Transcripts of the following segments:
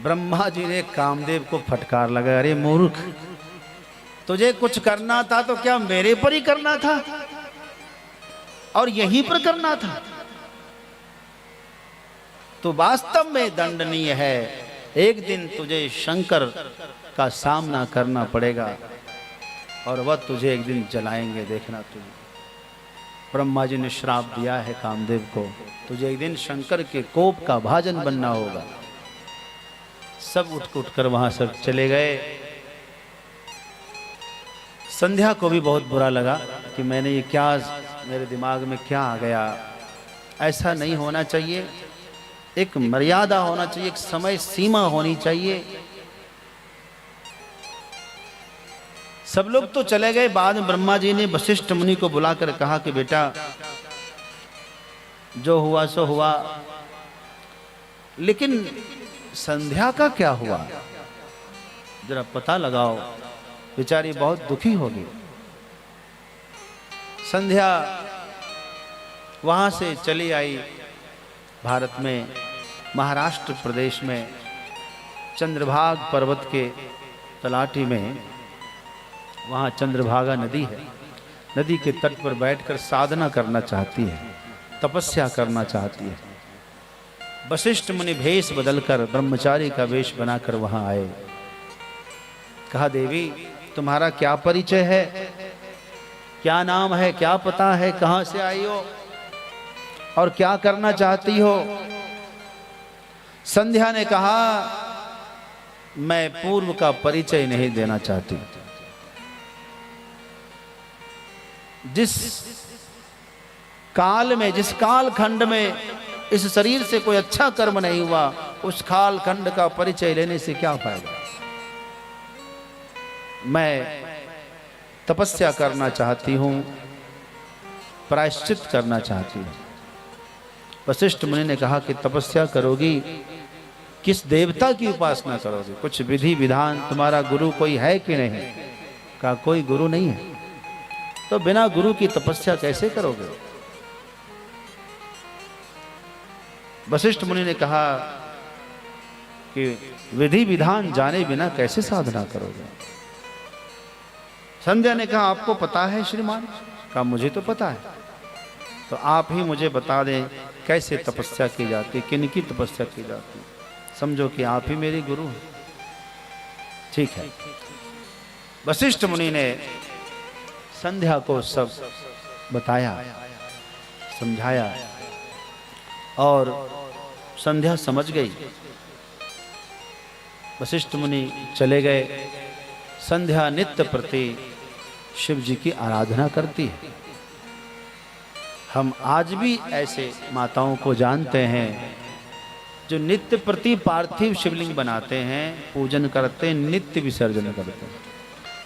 ब्रह्मा जी ने कामदेव को फटकार लगा, अरे मूर्ख, तुझे कुछ करना था तो क्या मेरे पर ही करना था और यहीं पर करना था? तो वास्तव में दंडनीय है, एक दिन तुझे शंकर का सामना करना पड़ेगा और वह तुझे एक दिन जलाएंगे, देखना तुझे। ब्रह्मा जी ने श्राप दिया है कामदेव को, तुझे एक दिन शंकर के कोप का भाजन बनना होगा। सब उठ कर वहां से चले गए। संध्या को भी बहुत बुरा लगा कि मैंने ये क्या, मेरे दिमाग में क्या आ गया, ऐसा नहीं होना चाहिए, एक मर्यादा होना चाहिए, एक समय सीमा होनी चाहिए। सब लोग तो चले गए। बाद में ब्रह्मा जी ने वशिष्ठ मुनि को बुलाकर कहा कि बेटा, जो हुआ सो हुआ, लेकिन संध्या का क्या हुआ, जरा पता लगाओ, बेचारी बहुत दुखी होगी। संध्या वहां से चली आई भारत में, महाराष्ट्र प्रदेश में चंद्रभाग पर्वत के तलाटी में, वहाँ चंद्रभागा नदी है, नदी के तट पर बैठकर साधना करना चाहती है, तपस्या करना चाहती है। वशिष्ठ मुनि भेष बदलकर ब्रह्मचारी का वेश बनाकर वहाँ आए। कहा, देवी तुम्हारा क्या परिचय है, क्या नाम है, क्या पता है, कहाँ से आई हो और क्या करना चाहती हो? संध्या ने कहा, मैं पूर्व का परिचय नहीं देना चाहती। जिस काल में, जिस काल खंड में इस शरीर से कोई अच्छा कर्म नहीं हुआ, उस काल खंड का परिचय लेने से क्या फायदा? मैं तपस्या करना चाहती हूं, प्रायश्चित करना चाहती हूं। वशिष्ठ मुनि ने कहा कि तपस्या करोगी, किस देवता की उपासना करोगी, कुछ विधि विधान, तुम्हारा गुरु कोई है कि नहीं? कहा, कोई गुरु नहीं है। तो बिना गुरु की तपस्या कैसे करोगे? वशिष्ठ मुनि ने कहा कि विधि विधान जाने बिना कैसे साधना करोगे? संध्या ने कहा, आपको पता है श्रीमान? कहा, मुझे तो पता है। तो आप ही मुझे बता दें कैसे तपस्या की जाती, किन की तपस्या की जाती, समझो कि आप ही मेरी गुरु हैं। ठीक है। वशिष्ठ मुनि ने संध्या को सब बताया, समझाया और संध्या समझ गई। वशिष्ठ मुनि चले गए। संध्या नित्य प्रति शिव जी की आराधना करती है। हम आज भी ऐसे माताओं को जानते हैं जो नित्य प्रति पार्थिव शिवलिंग बनाते हैं, पूजन करते हैं, नित्य विसर्जन करते हैं।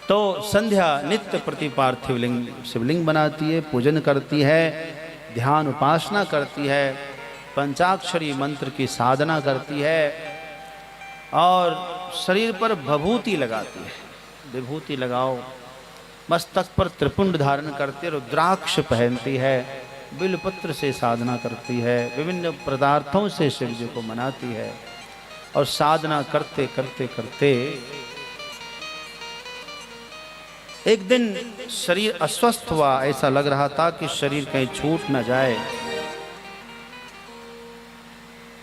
तो संध्या नित्य प्रति पार्थिव शिवलिंग बनाती है, पूजन करती है, ध्यान उपासना करती है, पंचाक्षरी मंत्र की साधना करती है और शरीर पर भभूति लगाती है। विभूति लगाओ, मस्तक पर त्रिपुंड धारण करती, रुद्राक्ष पहनती है, बिलपत्र से साधना करती है, विभिन्न पदार्थों से शिव जी को मनाती है। और साधना करते करते करते एक दिन शरीर अस्वस्थ हुआ, ऐसा लग रहा था कि शरीर कहीं छूट न जाए।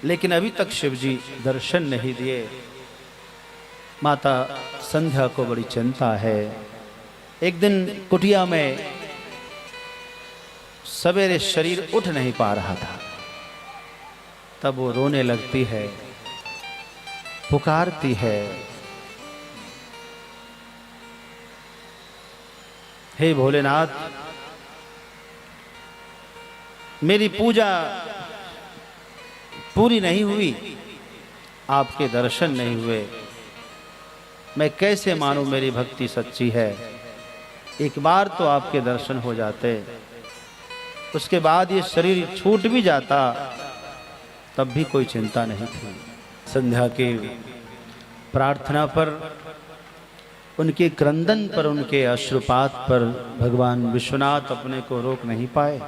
लेकिन अभी तक शिव जी दर्शन नहीं दिए। माता संध्या को बड़ी चिंता है। एक दिन कुटिया में सवेरे शरीर उठ नहीं पा रहा था, तब वो रोने लगती है, पुकारती है, हे भोलेनाथ, मेरी पूजा पूरी नहीं हुई, आपके दर्शन नहीं हुए, मैं कैसे मानूं मेरी भक्ति सच्ची है? एक बार तो आपके दर्शन हो जाते, उसके बाद ये शरीर छूट भी जाता, तब भी कोई चिंता नहीं थी। संध्या की प्रार्थना पर, उनके क्रंदन पर, उनके अश्रुपात पर भगवान विश्वनाथ अपने को रोक नहीं पाए,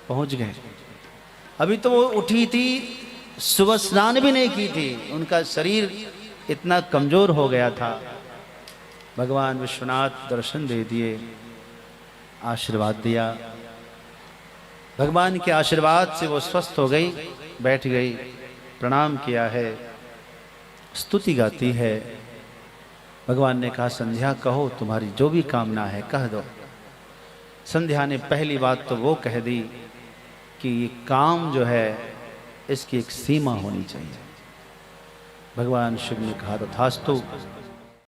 पहुंच गए। अभी तो वो उठी थी सुबह स्नान भी नहीं की थी, उनका शरीर इतना कमजोर हो गया था। भगवान विश्वनाथ दर्शन दे दिए, आशीर्वाद दिया। भगवान के आशीर्वाद से वो स्वस्थ हो गई, बैठ गई, प्रणाम किया है, स्तुति गाती है। भगवान ने कहा संध्या कहो, तुम्हारी जो भी कामना है कह दो। संध्या ने पहली बात तो वो कह दी कि ये काम जो है इसकी एक सीमा होनी चाहिए। भगवान शिव ने कहा तथास्तु।